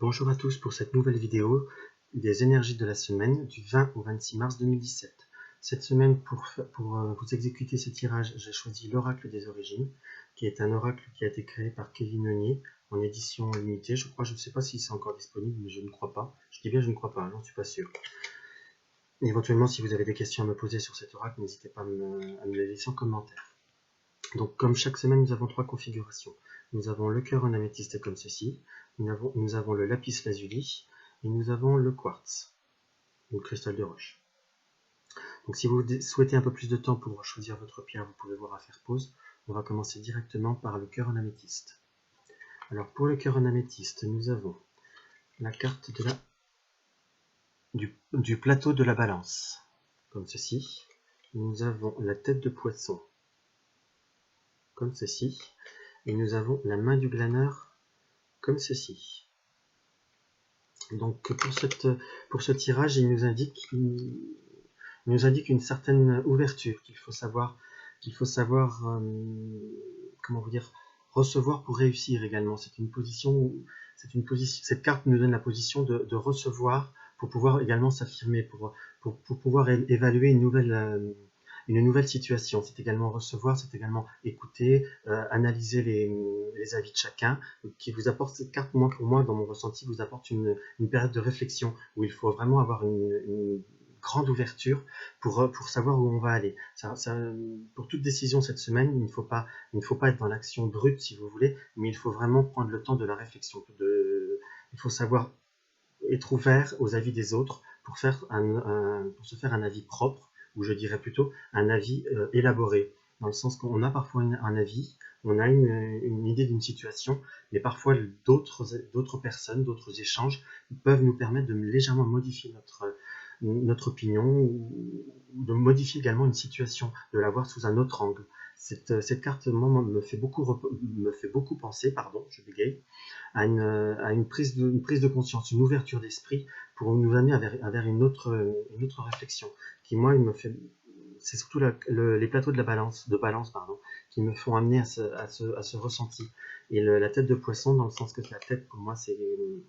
Bonjour à tous pour cette nouvelle vidéo des énergies de la semaine du 20 au 26 mars 2017. Cette semaine, pour vous exécuter ce tirage, j'ai choisi l'Oracle des Origines, qui est un oracle qui a été créé par Kevin Meunier en édition limitée. Je crois, je ne sais pas si c'est encore disponible, mais je ne crois pas. Je dis bien je ne crois pas, j'en suis pas sûr. Éventuellement, si vous avez des questions à me poser sur cet oracle, n'hésitez pas à me les laisser en commentaire. Donc, comme chaque semaine, nous avons 3 configurations. Nous avons le cœur en améthyste comme ceci, nous avons le lapis lazuli, et nous avons le quartz, ou le cristal de roche. Donc si vous souhaitez un peu plus de temps pour choisir votre pierre, vous pouvez voir à faire pause. On va commencer directement par le cœur en améthyste. Alors pour le cœur en améthyste, nous avons la carte du plateau de la balance, comme ceci. Nous avons la tête de poisson, comme ceci. Et nous avons la main du glaneur, comme ceci. Donc pour ce tirage, il nous indique une certaine ouverture qu'il faut savoir comment vous dire, recevoir pour réussir également. C'est une position cette carte nous donne la position de recevoir pour pouvoir également s'affirmer, pour pouvoir évaluer une nouvelle situation. C'est également recevoir, c'est également écouter, analyser les avis de chacun, qui vous apporte cette carte, pour moi, dans mon ressenti, vous apporte une période de réflexion où il faut vraiment avoir une grande ouverture pour savoir où on va aller. Pour toute décision cette semaine, il ne faut pas être dans l'action brute, si vous voulez, mais il faut vraiment prendre le temps de la réflexion. Il faut savoir être ouvert aux avis des autres pour se faire un avis propre, ou je dirais plutôt un avis élaboré, dans le sens qu'on a parfois un avis, on a une idée d'une situation, mais parfois d'autres personnes, d'autres échanges peuvent nous permettre de légèrement modifier notre opinion, ou de modifier également une situation, de la voir sous un autre angle. Cette carte me fait beaucoup penser, je bégaye, à une prise de conscience, une ouverture d'esprit pour nous amener vers une autre réflexion, qui moi, c'est surtout les plateaux de balance, qui me font amener à ce ressenti. Et la tête de poisson, dans le sens que la tête, pour moi,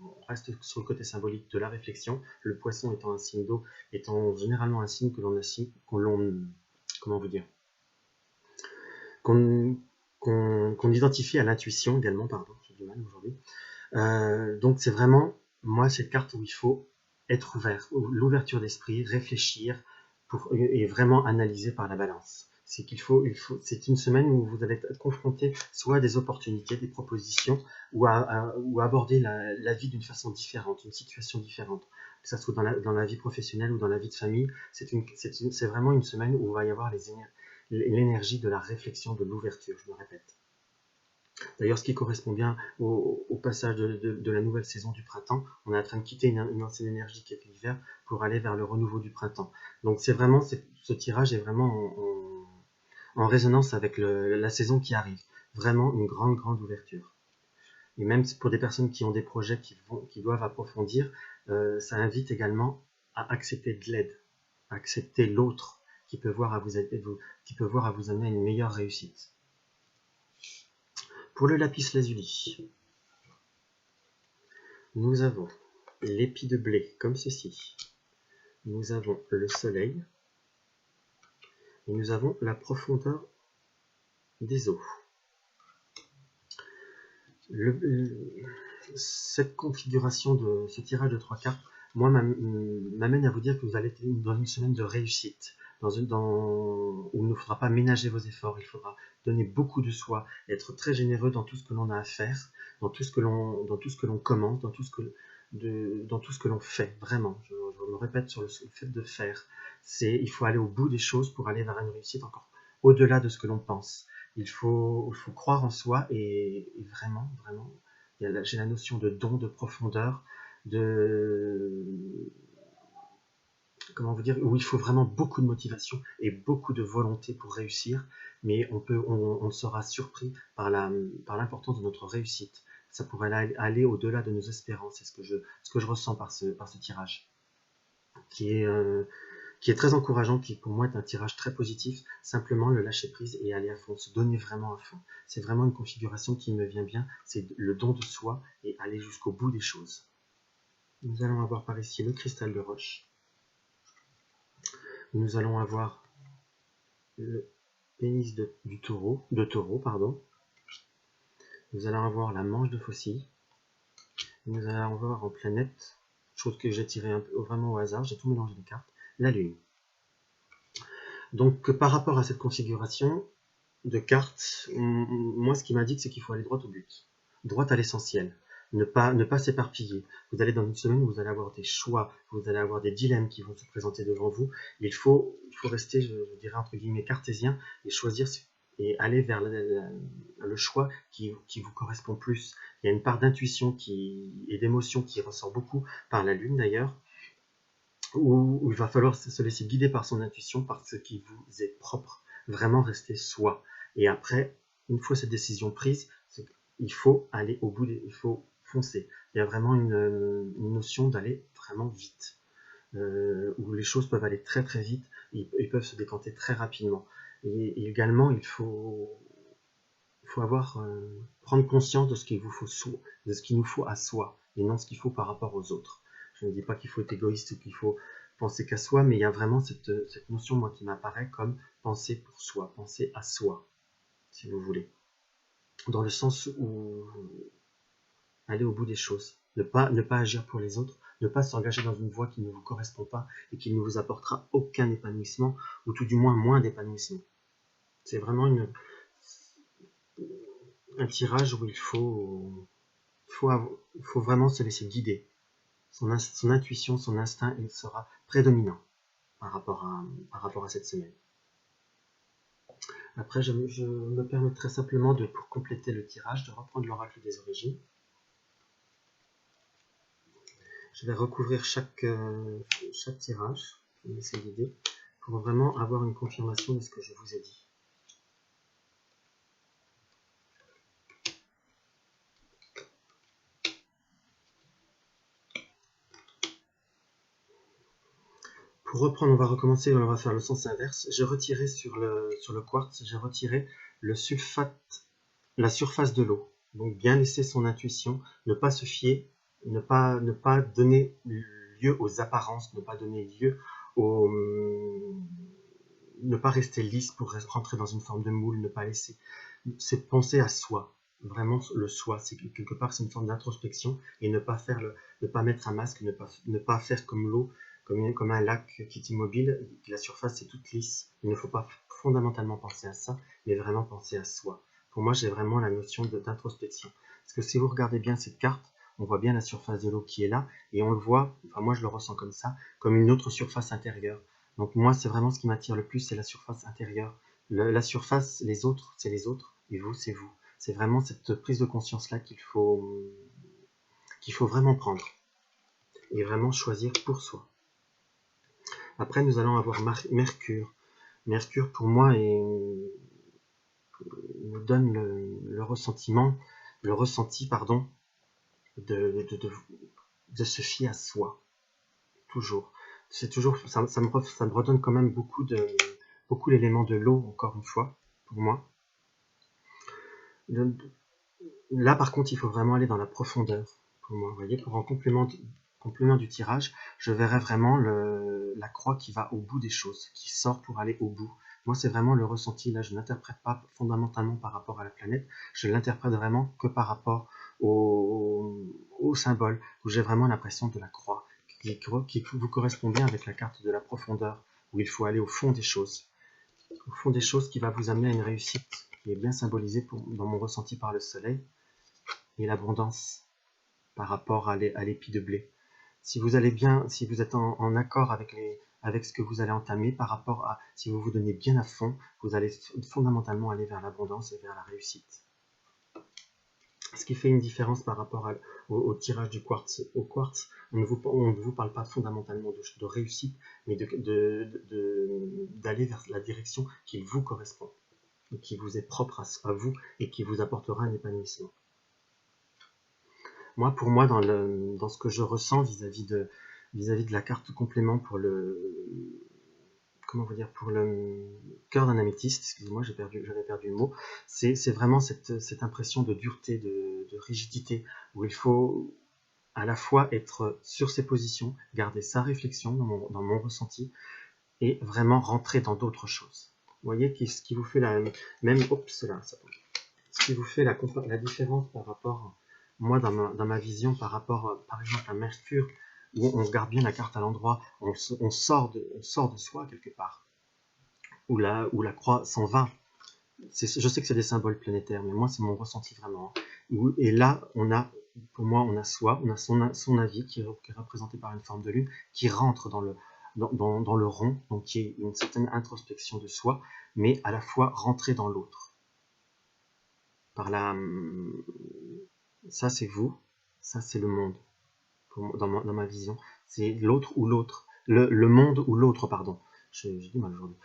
on reste sur le côté symbolique de la réflexion, le poisson étant un signe d'eau, étant généralement un signe qu'on identifie à l'intuition également, j'ai du mal aujourd'hui. Donc c'est vraiment, moi, cette carte où il faut être ouvert, l'ouverture d'esprit, réfléchir, et vraiment analyser par la balance. C'est une semaine où vous allez être confronté soit à des opportunités, des propositions, ou à aborder la vie d'une façon différente, une situation différente, que ça soit dans la vie professionnelle ou dans la vie de famille. C'est vraiment une semaine où il va y avoir l'énergie de la réflexion, de l'ouverture, je me répète. D'ailleurs, ce qui correspond bien au passage de la nouvelle saison du printemps, on est en train de quitter une ancienne énergie qui est l'hiver pour aller vers le renouveau du printemps. Donc ce tirage est vraiment en résonance avec la saison qui arrive. Vraiment une grande ouverture. Et même pour des personnes qui ont des projets qui doivent approfondir, ça invite également à accepter de l'aide, à accepter l'autre qui peut voir à vous amener à une meilleure réussite. Pour le lapis lazuli, nous avons l'épi de blé, comme ceci. Nous avons le soleil. Et nous avons la profondeur des eaux. Cette configuration de ce tirage de 3 cartes, moi, m'amène à vous dire que vous allez être dans une semaine de réussite, où il ne faudra pas ménager vos efforts, il faudra donner beaucoup de soi, être très généreux dans tout ce que l'on a à faire, dans tout ce que l'on commence, dans tout ce que l'on fait, vraiment. Je me répète sur le fait de faire. Il faut aller au bout des choses pour aller vers une réussite encore au-delà de ce que l'on pense. Il faut croire en soi et vraiment, j'ai la notion de don, de profondeur, comment vous dire, où il faut vraiment beaucoup de motivation et beaucoup de volonté pour réussir, mais on sera surpris par l'importance de notre réussite. Ça pourrait aller au-delà de nos espérances. C'est ce que je ressens par ce tirage, qui est très encourageant, qui pour moi est un tirage très positif. Simplement le lâcher prise et aller à fond, se donner vraiment à fond. C'est vraiment une configuration qui me vient bien, c'est le don de soi et aller jusqu'au bout des choses. Nous allons avoir par ici le cristal de roche. Nous allons avoir le pénis de taureau, pardon. Nous allons avoir la manche de faucille. Nous allons avoir en planète, chose que j'ai tirée vraiment au hasard, j'ai tout mélangé les cartes, la lune. Donc par rapport à cette configuration de cartes, moi ce qui m'indique c'est qu'il faut aller droit au but, droit à l'essentiel, ne pas s'éparpiller. Vous allez dans une semaine où vous allez avoir des choix, vous allez avoir des dilemmes qui vont se présenter devant vous. Il faut rester, je dirais entre guillemets, cartésien et choisir et aller vers le choix qui vous correspond plus. Il y a une part d'intuition et d'émotion qui ressort beaucoup par la lune d'ailleurs, où il va falloir se laisser guider par son intuition, par ce qui vous est propre, vraiment rester soi. Et après, une fois cette décision prise, il faut aller au bout, il faut foncer. Il y a vraiment une notion d'aller vraiment vite, où les choses peuvent aller très très vite, ils peuvent se décanter très rapidement. Et également, il faut prendre conscience de ce qu'il vous faut, de ce qu'il nous faut à soi, et non ce qu'il faut par rapport aux autres. Je ne dis pas qu'il faut être égoïste ou qu'il faut penser qu'à soi, mais il y a vraiment cette notion, moi, qui m'apparaît comme penser pour soi, penser à soi, si vous voulez. Dans le sens où aller au bout des choses, ne pas agir pour les autres, ne pas s'engager dans une voie qui ne vous correspond pas et qui ne vous apportera aucun épanouissement, ou tout du moins d'épanouissement. C'est vraiment un tirage où il faut vraiment se laisser guider. Son intuition, son instinct, il sera prédominant par rapport à cette semaine. Après, je me permettrai simplement pour compléter le tirage, de reprendre l'oracle des origines. Je vais recouvrir chaque tirage, je vais essayer d'aider, pour vraiment avoir une confirmation de ce que je vous ai dit. Pour reprendre, on va recommencer, on va faire le sens inverse. J'ai retiré sur le quartz, j'ai retiré le sulfate, la surface de l'eau. Donc bien laisser son intuition, ne pas se fier, ne pas donner lieu aux apparences, ne pas donner lieu ne pas rester lisse pour rentrer dans une forme de moule, ne pas laisser. C'est penser à soi, vraiment le soi. C'est quelque part c'est une forme d'introspection et ne pas mettre un masque, ne pas faire comme l'eau, comme un lac qui est immobile, la surface est toute lisse. Il ne faut pas fondamentalement penser à ça, mais vraiment penser à soi. Pour moi, j'ai vraiment la notion d'introspection. Parce que si vous regardez bien cette carte, on voit bien la surface de l'eau qui est là, et on le voit, enfin moi je le ressens comme ça, comme une autre surface intérieure. Donc moi, c'est vraiment ce qui m'attire le plus, c'est la surface intérieure. La surface, les autres, c'est les autres, et vous, c'est vous. C'est vraiment cette prise de conscience-là qu'il faut vraiment prendre, et vraiment choisir pour soi. Après, nous allons avoir Mercure. Mercure, pour moi, nous donne le ressenti, de se fier à soi, toujours. C'est toujours, ça me redonne quand même beaucoup l'élément de l'eau, encore une fois, pour moi. Là, par contre, il faut vraiment aller dans la profondeur, pour moi. Vous voyez, pour en complément du tirage, je verrai vraiment la croix qui va au bout des choses, qui sort pour aller au bout. Moi, c'est vraiment le ressenti. Là, je n'interprète pas fondamentalement par rapport à la planète, je l'interprète vraiment que par rapport au symbole, où j'ai vraiment l'impression de la croix, qui vous correspond bien avec la carte de la profondeur, où il faut aller au fond des choses. Au fond des choses qui va vous amener à une réussite, qui est bien symbolisée dans mon ressenti par le soleil, et l'abondance par rapport à l'épi de blé. Si vous allez bien, si vous êtes en accord avec ce que vous allez entamer, par rapport à si vous vous donnez bien à fond, vous allez fondamentalement aller vers l'abondance et vers la réussite. Ce qui fait une différence par rapport au tirage du quartz. Au quartz, on ne vous parle pas fondamentalement de réussite, mais d'aller vers la direction qui vous correspond, et qui vous est propre à vous, et qui vous apportera un épanouissement. Pour moi, dans ce que je ressens vis-à-vis de la carte complément pour le cœur d'un améthyste, excusez-moi, j'avais perdu le mot, c'est vraiment cette impression de dureté, de rigidité, où il faut à la fois être sur ses positions, garder sa réflexion dans mon ressenti, et vraiment rentrer dans d'autres choses. Vous voyez ce qui vous fait la même, oups là, ce qui vous fait la différence par rapport, moi dans ma vision, par rapport par exemple à Mercure, où on garde bien la carte à l'endroit, on sort de soi quelque part, où la croix s'en va. Je sais que c'est des symboles planétaires, mais moi c'est mon ressenti vraiment. Et là, pour moi, on a soi, on a son avis qui est représenté par une forme de lune, qui rentre dans le rond, donc qui est une certaine introspection de soi, mais à la fois rentrer dans l'autre. Ça c'est vous, ça c'est le monde, dans ma vision. C'est l'autre ou l'autre, le monde ou l'autre, pardon. J'ai du mal aujourd'hui.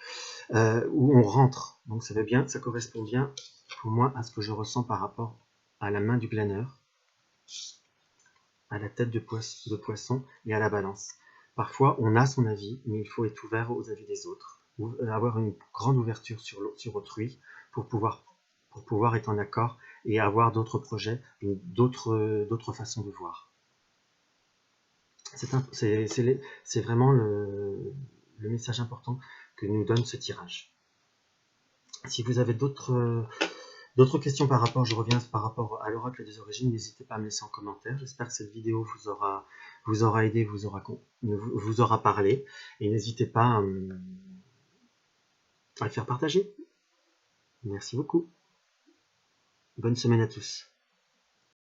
Où on rentre. Donc ça correspond bien pour moi à ce que je ressens par rapport à la main du glaneur, à la tête de poisson et à la balance. Parfois, on a son avis, mais il faut être ouvert aux avis des autres, ou avoir une grande ouverture sur autrui pour pouvoir être en accord et avoir d'autres projets, d'autres façons de voir. C'est vraiment le message important que nous donne ce tirage. Si vous avez d'autres questions je reviens par rapport à l'oracle des origines, n'hésitez pas à me laisser en commentaire. J'espère que cette vidéo vous aura aidé, vous aura parlé. Et n'hésitez pas à le faire partager. Merci beaucoup. Bonne semaine à tous.